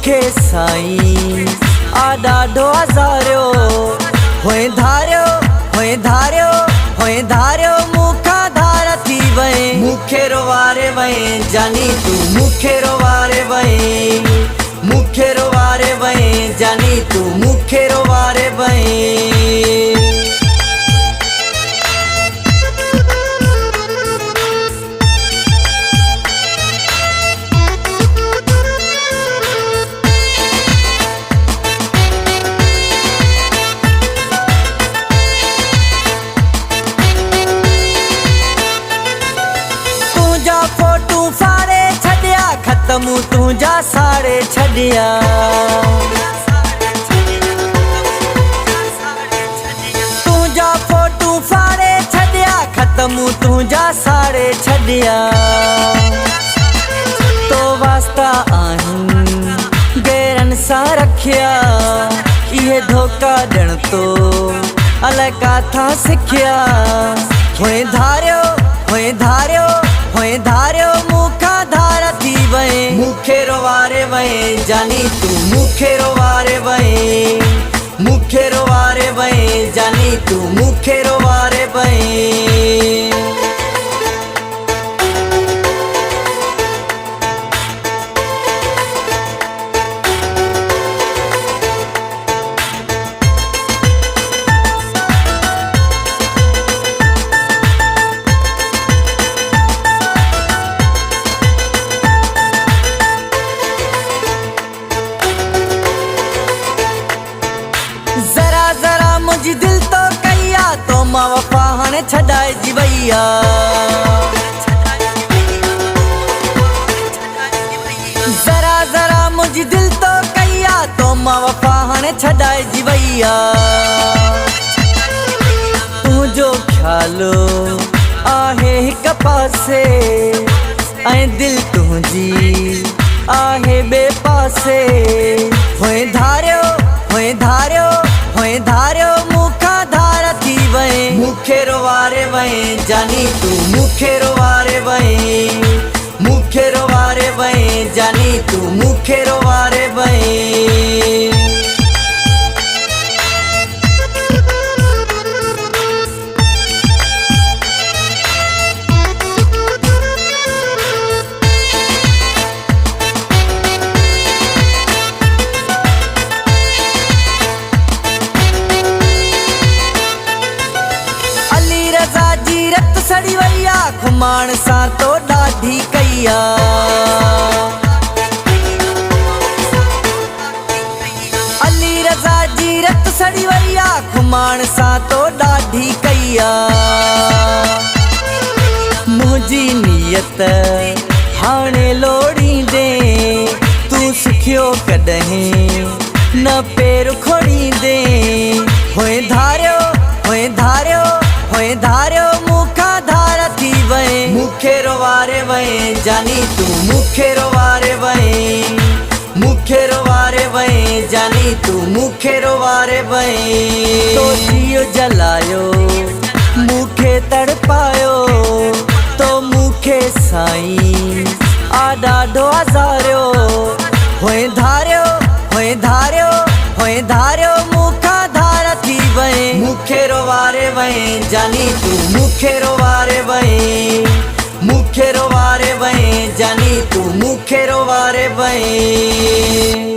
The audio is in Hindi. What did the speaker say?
मुखे साईं आडा डो हज़ारियो होए धारियो होए धारियो होए धारियो मुखा धार थी वए मुखे रोवारे वए जानी तू मुखे रोवारे वए मुखे रोवारे वए जानी तू मुखे रोवारे वए। फोटू फाड़े छड़िया खत्म तुझा साड़े छड़िया तुझा फोटू फाड़े छड़िया खत्म तुझा साड़े छड़िया तो वास्ता आहिन गैरन सा रखिया ये धोखा ॾियण तो अलाए काथा सिखिया होए धारियो होए धारियो होए धारियो मुखा धार थी वए मुखे रोवारे वए जानी तू मुखे रोवारे वए मुखे रोवारे वए जानी तू मुखे रोवारे वए। जरा जरा मुझी दिल तो कहिया तो माँ वफा हने छड़ाए जी भैया जरा जरा मुझी दिल तो कहिया तो माँ वफा हने छड़ाए जी भैया तू जो ख्यालो आहे हिक पासे ऐं दिल तुझी आहे बे पासे होए धारियो होए धारियो होए धारियो मुखा धार थी वए मुखे रोवारे वए जानी तू मुखे रोवारे वए मुखे रोवारे वए जानी तू मुखे रोवारे वए। रत सड़ी वैया खुमाण सा तो ॾाढी कईया अली रज़ा जी रत सड़ी वैया खुमाण सा तो ॾाढी कईया मुझी नियत हाणे लोड़ींदे तू सुखियो कॾहिं न पेर खोड़ींदे होए धारियो होए धारियो होए धारियो मुखा धार थी वए मुखे रोवारे वए जानी तू मुखे रोवारे वए मुखे रोवारे वए जानी तू मुखे रोवारे वए। तो दियो जलायो मुखे तड़पायो तो मुखे साईं आडा डो हज़ारियो होए धारियो होए धारियो होए धारियो मुखा धार थी वए मुखे रोवारे वए जानी तू मुखे रोवारे वए मुखे रोवारे वए जानी तू मुखे रोवारे वए।